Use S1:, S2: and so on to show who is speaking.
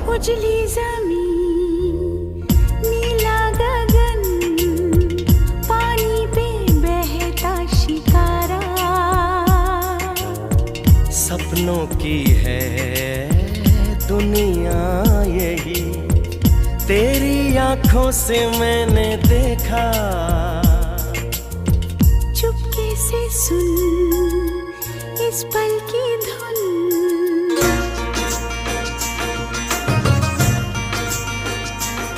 S1: उजली जमीन, नीला गगन, पानी पे बहता शिकारा।
S2: सपनों की है दुनिया यही, तेरी आंखों से मैंने देखा।
S1: चुपके से सुन इस पल की